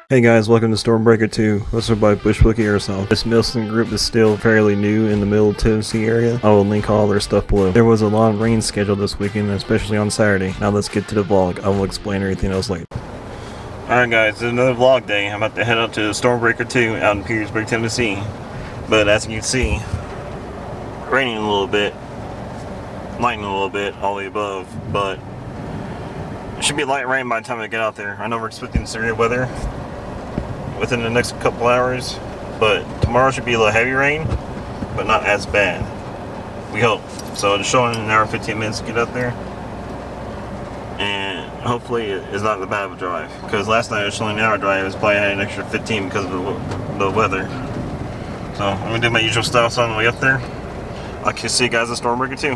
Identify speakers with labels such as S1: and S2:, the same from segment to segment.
S1: Hey guys, welcome to Stormbreaker II, hosted by Bush Wookie Airsoft. This Milson group is still fairly new in the middle Tennessee area. I will link all their stuff below. There was a lot of rain scheduled this weekend, especially on Saturday. Now let's get to the vlog. I will explain everything else later. Alright guys, it's another vlog day. I'm about to head out to Stormbreaker II out in Petersburg, Tennessee. But as you can see, raining a little bit, lightning a little bit, all the above, but it should be light rain by the time I get out there. I know we're expecting severe weather within the next couple hours, but tomorrow should be a little heavy rain, but not as bad. We hope. So it's showing an hour and 15 minutes to get up there, and hopefully it's not that bad of a drive. Because last night it was showing an hour drive, it was probably had an extra 15 because of the weather. So I'm gonna do my usual stuff on the way up there. I'll see you guys at Stormbreaker 2.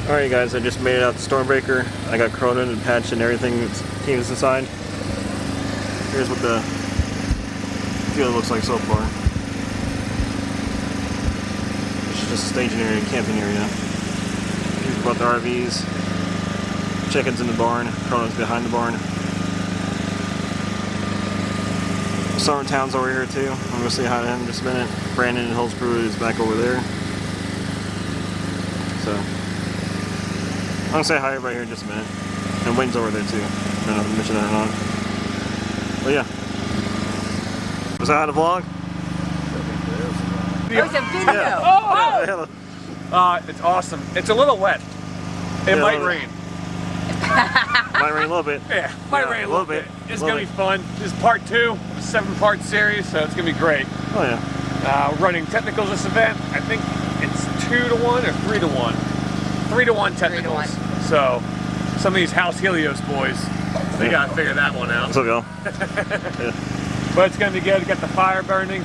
S1: Alright guys, I just made it out to Stormbreaker. I got Corona and patch and everything that's came inside. Here's what the field looks like so far. It's just a staging area, camping area. Here's about the RVs. Chickens in the barn. Corona's behind the barn. Summertown's over here too. I'm gonna say hi to him in just a minute. Brandon and Holt's crew is back over there. So I'm gonna say hi right here in just a minute. And Wayne's over there too. I don't know if I mentioned that or not. But yeah. Was that the vlog?
S2: Oh, it's a video!
S1: Yeah.
S3: Oh! It's awesome. It's a little wet. It might rain.
S1: Might rain a little bit.
S3: Yeah, might rain a little bit. It's gonna be fun. This is part 2 of a 7-part series, so it's gonna be great.
S1: Oh yeah.
S3: Running technicals this event, I think it's 2-to-1 or 3-to-1. 3-to-1 technicals.
S2: 3-to-1.
S3: So some of these House Helios boys, they gotta figure that one out.
S1: So go. Yeah.
S3: But it's gonna be good. We got the fire burning.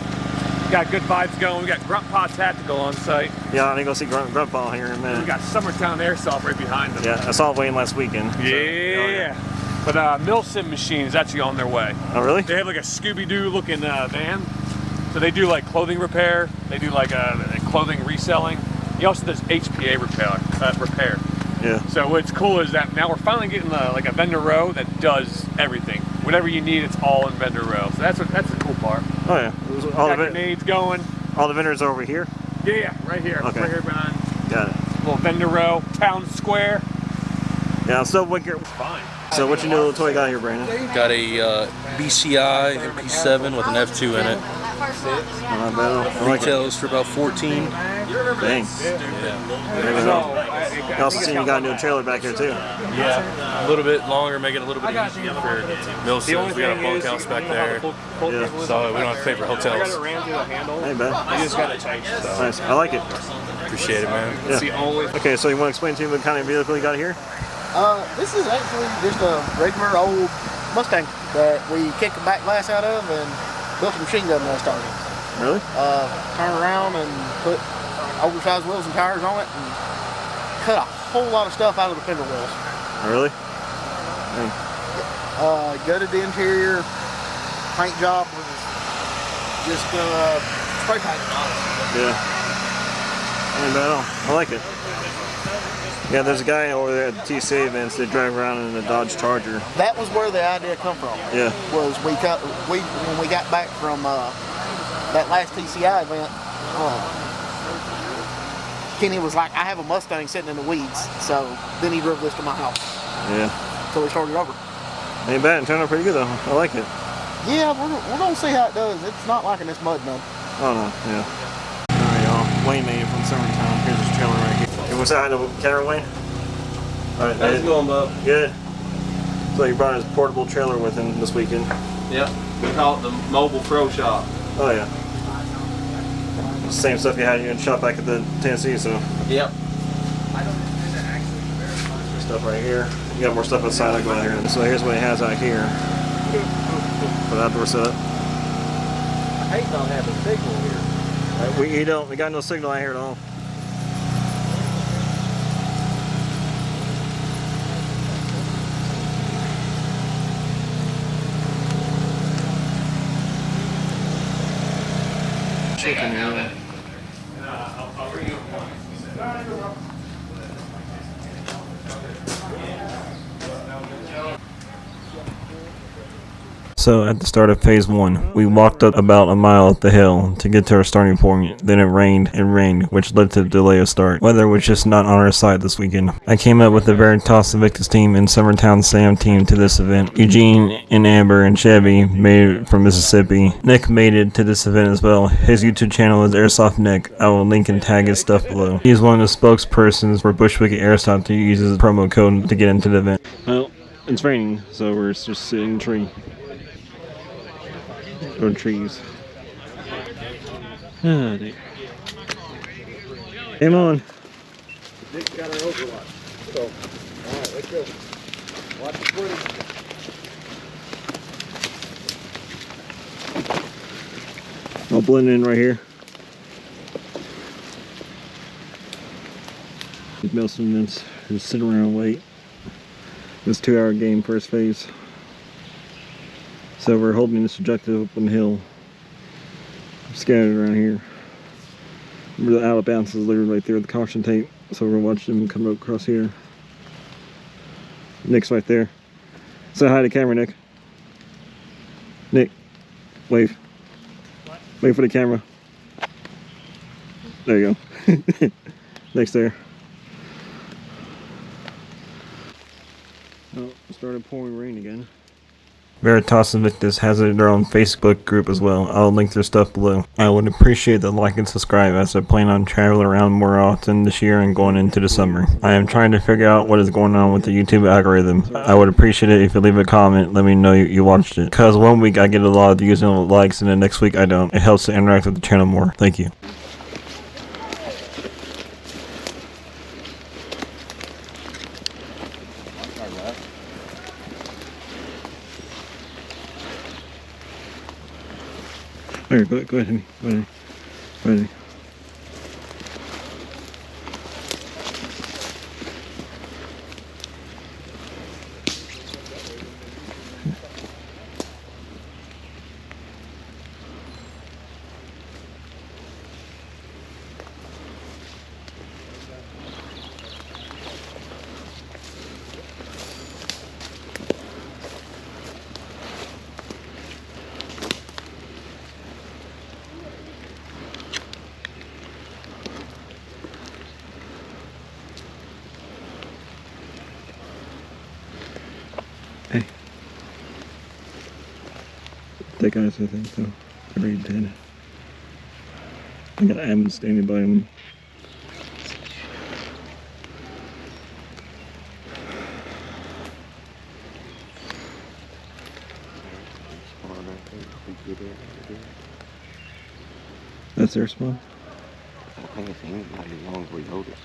S3: Got good vibes going. We got Grandpa Tactical on site.
S1: Yeah, I think I'll see Grandpa here in a minute.
S3: We got Summertown Airsoft right behind them.
S1: Yeah, I saw Wayne last weekend. So,
S3: yeah. But Milsim Machine is actually on their way.
S1: Oh really?
S3: They have like a Scooby-Doo looking van. So they do like clothing repair. They do like clothing reselling. He also does HPA repair.
S1: Yeah.
S3: So what's cool is that now we're finally getting like a vendor row that does everything. Whatever you need, it's all in vendor row. So that's the cool part.
S1: Oh yeah.
S3: All the grenades going.
S1: All the vendors are over here?
S3: Yeah, right here.
S1: Okay.
S3: Right here behind.
S1: Got it.
S3: Little vendor row, town square.
S1: Yeah, I'm still wicked.
S3: Fine.
S1: So what you new little toy got here, Brandon?
S4: Got a BCI MP7 with an F2 in it. Retails for about 14.
S1: Dang. You also see you got a new trailer back here too.
S4: Yeah, a little bit longer, make it a little bit easier for Milsons. We got a bunkhouse back there,
S1: Yeah.
S4: so we don't have to pay for hotels.
S1: Hey, man. Nice. I like it.
S4: Appreciate it, man.
S1: Yeah. Okay, so you want to explain to me what kind of vehicle you got here?
S5: This is actually just a regular old Mustang that we kicked the back glass out of and built a machine gun nest on it.
S1: Really?
S5: Turned around and put oversized wheels and tires on it and cut a whole lot of stuff out of the fender wheels.
S1: Really?
S5: Gutted the interior. Paint job was just spray painted on it.
S1: Yeah. Ain't bad at all. I like it. Yeah, there's a guy over there at the TCA events that drive around in a Dodge Charger.
S5: That was where the idea come from.
S1: Yeah.
S5: Was when we got back from that last TCI event, Kenny was like, I have a Mustang sitting in the weeds. So then he drove this to my house.
S1: Yeah.
S5: So we started over.
S1: Ain't bad. It turned out pretty good though. I like it.
S5: Yeah, we're gonna see how it does. It's not like in this mud none.
S1: Oh no, yeah. Alright y'all, Wayne made it from Summertown. Here's his trailer right here. Hey, what's that on the camera, Wayne? Alright,
S6: How's it going, bub?
S1: Good. So he brought his portable trailer with him this weekend.
S6: Yep. We call it the Mobile Pro Shop.
S1: Oh yeah. Same stuff you had in your shop back at the Tennessee, so.
S6: Yep.
S1: Stuff right here. You got more stuff outside. I'll go out here. So here's what he has out here. For the outdoor setup.
S6: I hate not having signal here.
S1: We got no signal out here at all. Chicken here. So at the start of phase 1, we walked up about a mile up the hill to get to our starting point. Then it rained and rained, which led to the delay of start. Weather was just not on our side this weekend. I came up with the Veritas Invictus team and Summertown Sam team to this event. Eugene and Amber and Chevy made it from Mississippi. Nick made it to this event as well. His YouTube channel is Airsoft Nick. I will link and tag his stuff below. He is one of the spokespersons for Bush Wookie Airsoft to use as a promo code to get into the event. Well, it's raining, so we're just sitting in a tree. Or trees. Oh, dear. Come on.
S5: Nick's got our overlap. So, alright, let's go. Watch the footage.
S1: I'll blend in right here. These Milson mints just sit around and wait. This 2-hour game, first phase. So we're holding this objective up on the hill. Scattered around here. Remember the out of bounds is literally right there with the caution tape. So we're watching them come up across here. Nick's right there. Say hi to the camera, Nick. Nick, wave.
S2: What?
S1: Wait for the camera. There you go. Nick's there. Oh, it started pouring rain again. Veritas Invictus has their own Facebook group as well. I'll link their stuff below. I would appreciate the like and subscribe as I plan on traveling around more often this year and going into the summer. I am trying to figure out what is going on with the YouTube algorithm. I would appreciate it if you leave a comment, let me know you watched it. Because one week I get a lot of views and likes and the next week I don't. It helps to interact with the channel more. Thank you. Alright, go ahead, honey. Go ahead. Go ahead. Hey. That guy's, I think, though. Already dead. I got Adam standing by him. That's their spawn?
S7: I think it's not as long as we hold it.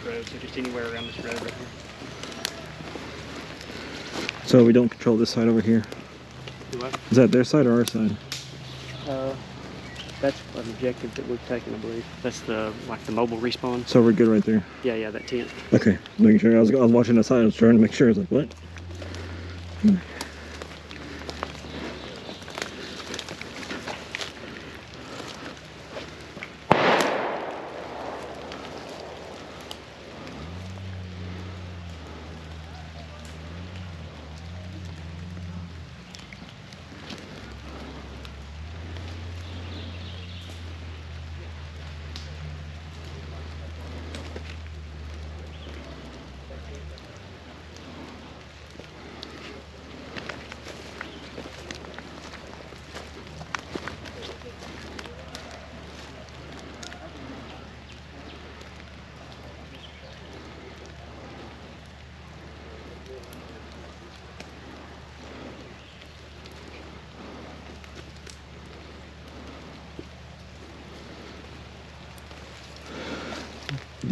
S2: Road, so just anywhere around this road right here.
S1: So we don't control this side over here.
S2: Do what?
S1: Is that their side or our side?
S2: That's an objective that we've taken, I believe. That's the mobile respawn.
S1: So we're good right there.
S2: Yeah, that tent.
S1: Okay, making sure. I was watching the side. I was trying to make sure. I was like, what?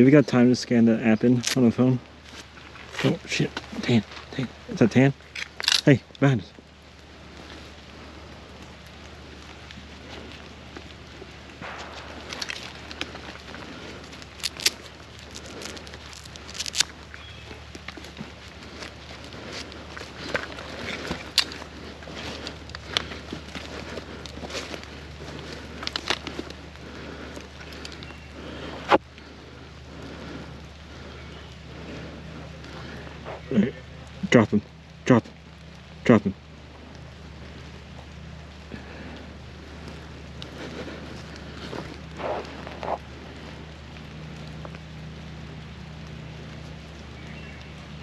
S1: Have you got time to scan the app in on the phone? Oh shit, Tan. Is that Tan? Hey, behind us. Right. Drop him. Drop him.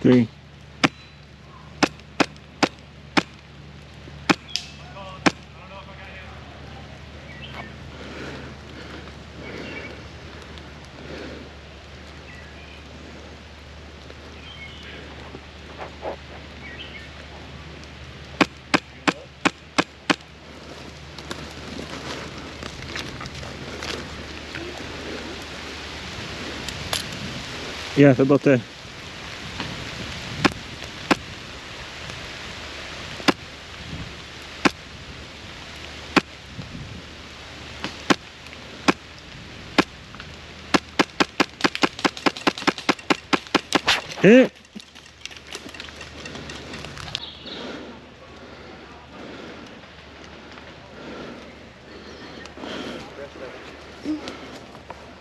S1: Three. Yeah, how about that? Hit!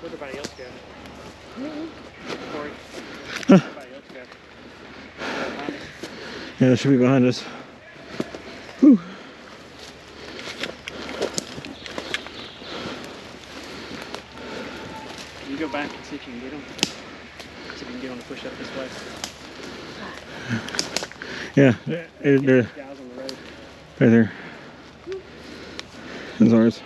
S2: Where'd everybody else go? Corey. Everybody else go. Behind us.
S1: Yeah, it should be behind us. Whew.
S2: You go back and see if you can get them. See if you can get them to push up this way.
S1: Yeah, they're
S2: Guys on the road.
S1: right there. That's ours.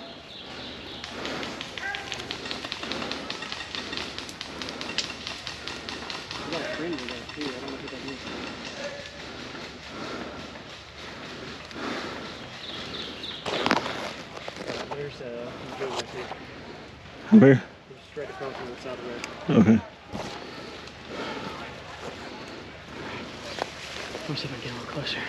S2: We got a friend we got too. I don't know who that is. There's a good one too.
S1: Where?
S2: He's straight across on the side of the road.
S1: Okay.
S2: Let me see if I can get a little closer.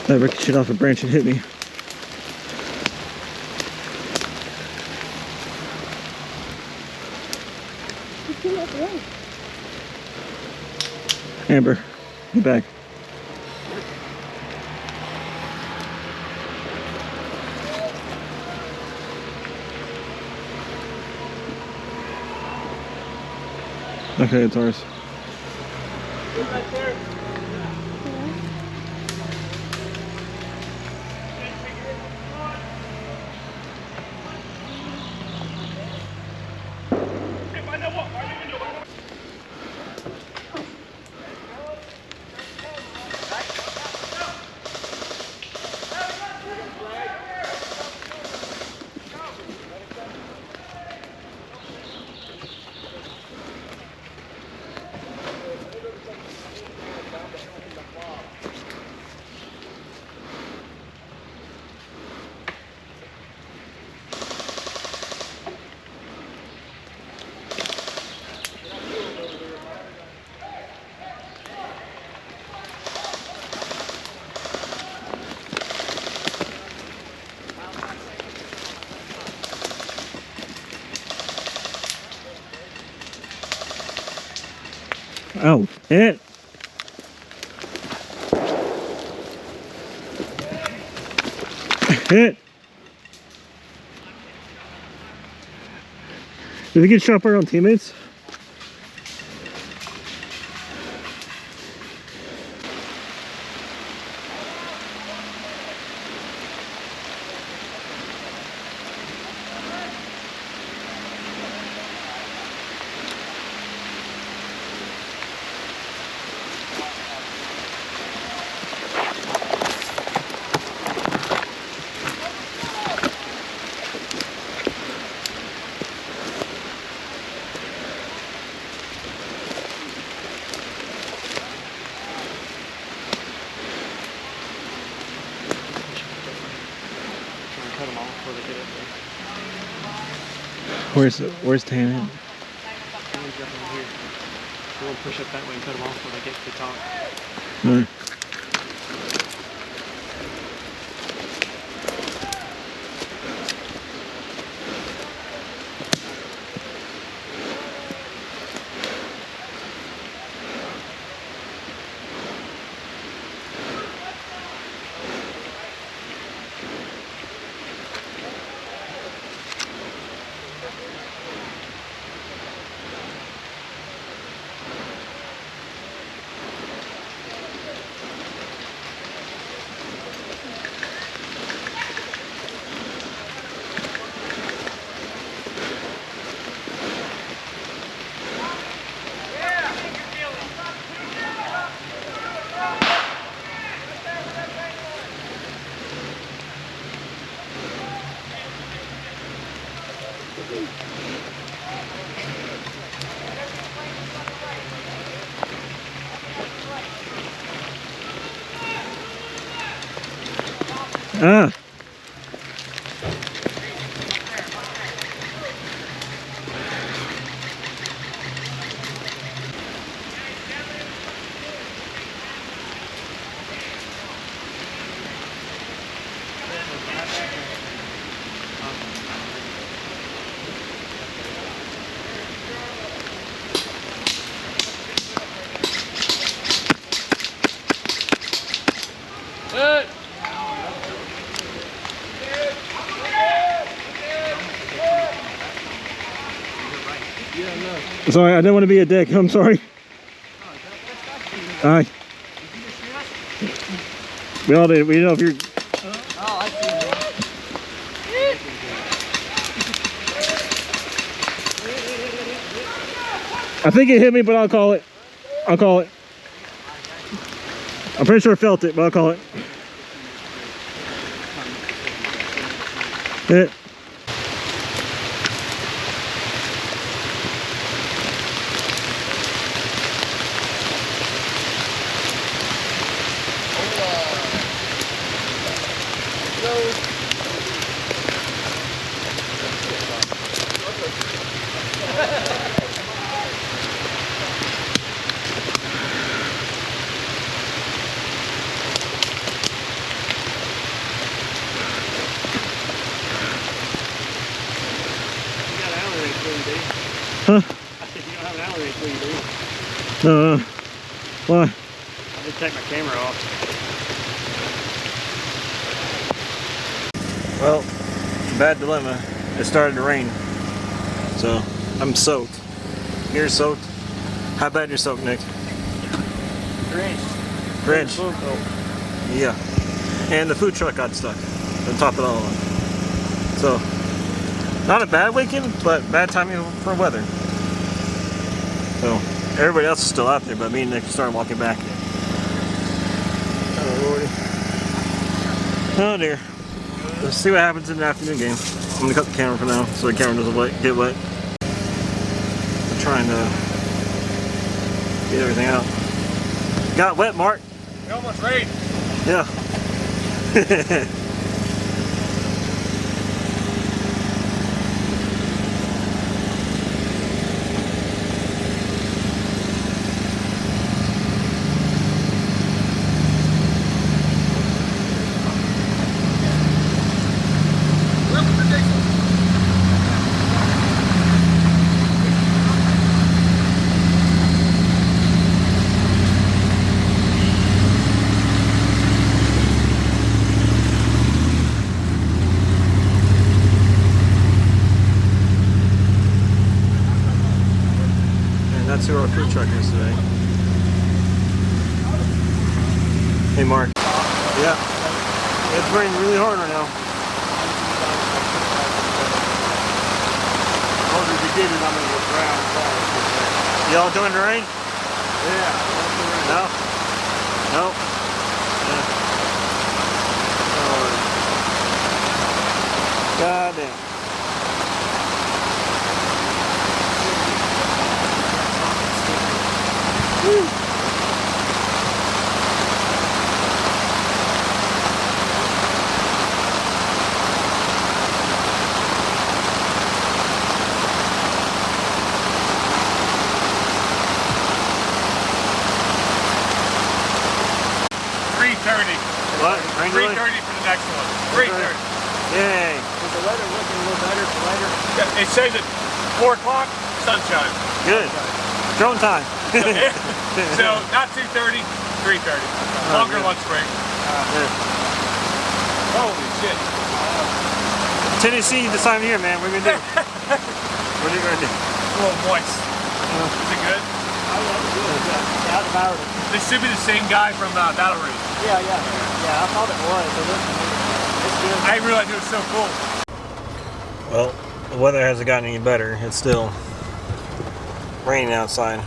S1: That ricocheted off a branch and hit me. Amber, get back. Okay, it's ours. Oh, hit. Hit. Did we get shot by our own teammates?
S2: Cut them off before they get up there.
S1: Where's Tan at?
S2: One's up in here. We'll push up that way and cut them off before they get to the top.
S1: Alright. Ah. Sorry, I didn't want to be a dick. I'm sorry. Aye. We all did. We didn't know if you're.
S5: Oh, I see.
S1: I think it hit me, but I'll call it. I'll call it. I'm pretty sure I felt it, but I'll call it. Hit. Huh?
S2: I said you don't have an hour range, what do you do?
S1: No. Why?
S2: I just take my camera off.
S1: Well, bad dilemma. It started to rain, so I'm soaked. You're soaked. How bad you're soaked, Nick? Drench. Yeah. And the food truck got stuck on top of it all. So, not a bad weekend, but bad timing for weather. So, everybody else is still out there, but me and Nick started walking back. Oh, Lordy. Oh, dear. Let's see what happens in the afternoon game. I'm going to cut the camera for now, so the camera doesn't get wet. I'm trying to get everything out. Got wet, Mark.
S3: It almost rained.
S1: Yeah. Let's see where our food truck is today. Hey, Mark. Yeah. It's raining really hard right now. Y'all doing the rain?
S6: Yeah.
S1: No? Nope. Yeah. God damn. Woo.
S3: 3:30.
S1: What?
S3: 3:30 for the next one. 3:30.
S1: Yay.
S6: Is the weather looking a little better for later?
S3: Yeah, it says at 4 o'clock, sunshine.
S1: Good. Drone time.
S3: So not 2:30, 3:30. Longer lunch break. Holy shit.
S1: Tennessee this time of year, man. What are you gonna do? What are you gonna do?
S3: A little moist. Is it good?
S6: I love it. Yeah, I devoured it.
S3: This should be the same guy from Battle Rouge.
S6: Yeah, I thought it was. So it's good.
S3: I didn't realize it was so cool.
S1: Well, the weather hasn't gotten any better. It's still raining outside.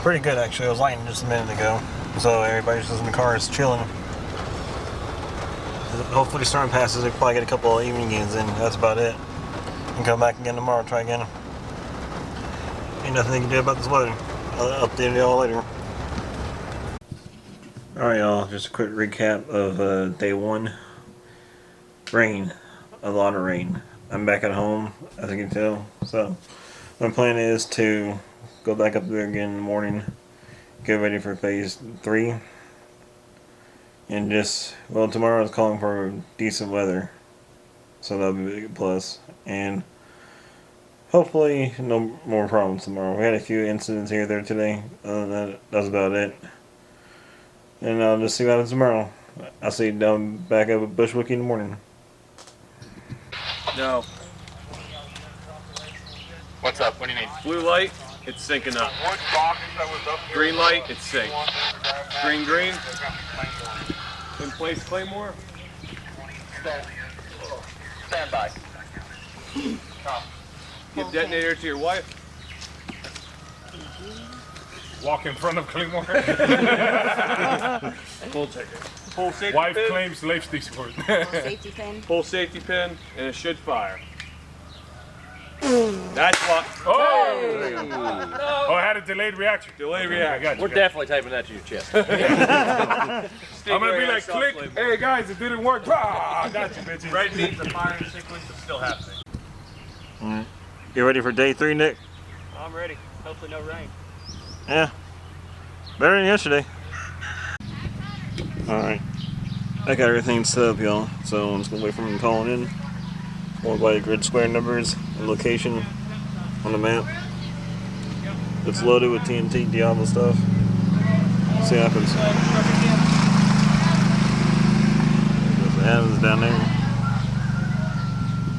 S1: Pretty good, actually. It was lightning just a minute ago. So everybody's just in the cars chilling. Hopefully storm passes. We'll probably get a couple of evening games in. That's about it. And come back again tomorrow. Try again. Ain't nothing they can do about this weather. I'll update y'all later. Alright, y'all. Just a quick recap of day one. Rain. A lot of rain. I'm back at home, as you can tell. So, my plan is to go back up there again in the morning. Get ready for phase 3. And just, well, tomorrow is calling for decent weather. So that'll be a big plus. And hopefully no more problems tomorrow. We had a few incidents here or there today. Other than that, that's about it. And I'll just see what happens tomorrow. I'll see you down back up at Bush Wookie in the morning.
S3: No.
S8: What's up? What do you need?
S3: Blue light, it's syncing up. Green light, it's sync. Green, green. In place, Claymore.
S8: Stand by.
S3: Give detonator to your wife.
S9: Walk in front of Claymore.
S3: Full ticket. Full safety
S9: Wife
S3: pin.
S9: claims safety support.
S10: Safety pin.
S3: Full safety pin, and it should fire. That's what.
S9: Oh! Oh, I had a delayed reaction.
S3: Delayed
S9: Okay,
S3: reaction.
S9: I got you,
S8: We're
S9: got
S8: definitely taping that to your chest.
S9: I'm gonna be like, click. Hey guys, it didn't work. Ah, got you, bitches.
S3: Red means the firing sequence is still happening.
S1: Alright. You ready for day 3, Nick?
S2: I'm ready. Hopefully no rain.
S1: Yeah. Better than yesterday. Alright. I got everything set up, y'all. So I'm just gonna wait for him calling in. Going by the grid square numbers and location on the map. It's loaded with TNT Diablo stuff. See what happens. Adam's down there.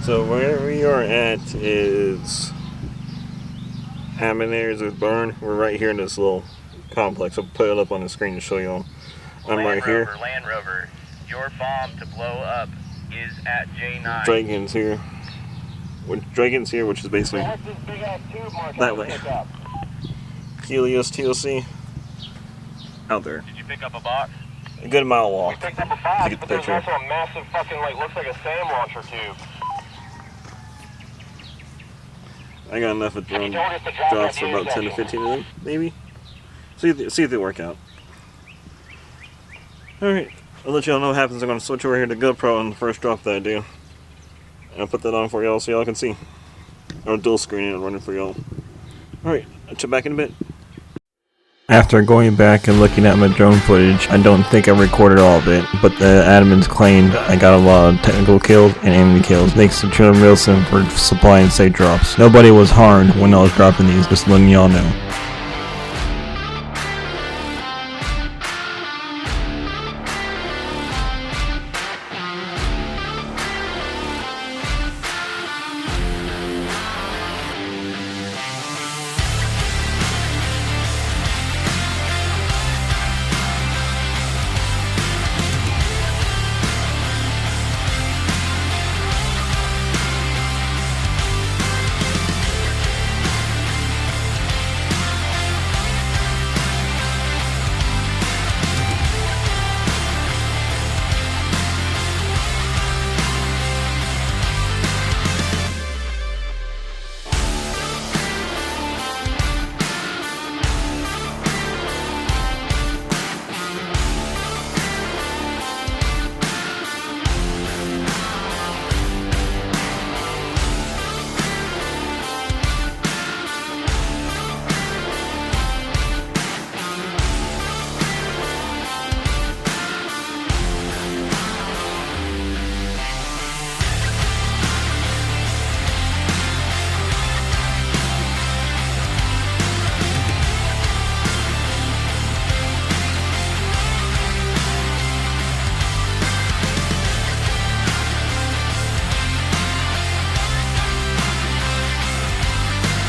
S1: So where we are at is Hammondairs with Burn. We're right here in this little complex. I'll put it up on the screen to show y'all. I'm right here.
S8: Land Rover, your bomb to blow up is at J9.
S1: Dragon's here. Dragon's here, which is basically that way. Helios TLC out there.
S8: Did you pick up a box?
S1: A good mile walk.
S8: Picked up a
S1: To
S8: box,
S1: get the
S8: but there's
S1: picture.
S8: also a massive fucking, like, looks like a SAM launcher tube.
S1: I got enough of drone drops for about 10 to 15 of them, maybe. See if they work out. Alright, I'll let y'all know what happens. I'm going to switch over here to GoPro on the first drop that I do. I'll put that on for y'all so y'all can see. Or dual screen it running for y'all. Alright, I'll check back in a bit. After going back and looking at my drone footage, I don't think I recorded all of it, but the admins claimed I got a lot of technical kills and enemy kills. Thanks to Trim Wilson for supplying safe drops. Nobody was harmed when I was dropping these, just letting y'all know.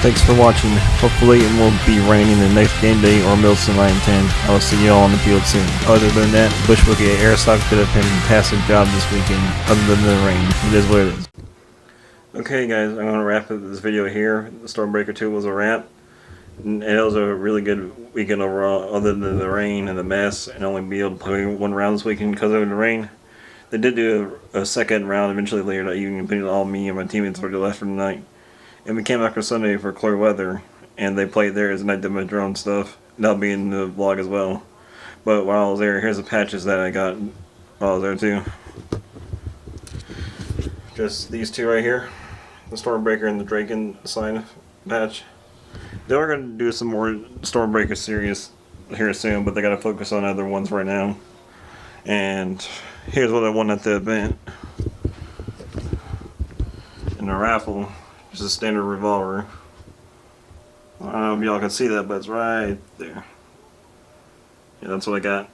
S1: Thanks for watching. Hopefully it won't be raining the next game day or Milson 910. I will see you all on the field soon. Other than that, Bush Wookie Airsoft did a fantastic job this weekend, other than the rain. It is what it is. Okay guys, I'm going to wrap up this video here. The Stormbreaker 2 was a wrap. And it was a really good weekend overall, other than the rain and the mess, and only be able to play one round this weekend because of the rain. They did do a second round eventually later that evening, putting all me and my teammates were left for the night. And we came back for Sunday for clear weather, and they played theirs, and I did my drone stuff. That'll be in the vlog as well. But while I was there, here's the patches that I got while I was there too. Just these two right here, the Stormbreaker and the Draken sign patch. They are going to do some more Stormbreaker series here soon, but they got to focus on other ones right now. And here's what I won at the event. In the raffle, just a standard revolver. I don't know if y'all can see that, but it's right there. Yeah, that's what I got.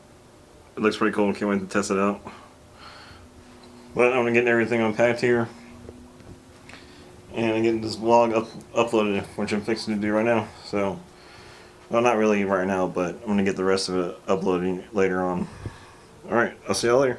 S1: It looks pretty cool. Can't wait to test it out. But I'm getting everything unpacked here. And I'm getting this vlog uploaded, which I'm fixing to do right now. So, well, not really right now, but I'm going to get the rest of it uploading later on. Alright, I'll see y'all later.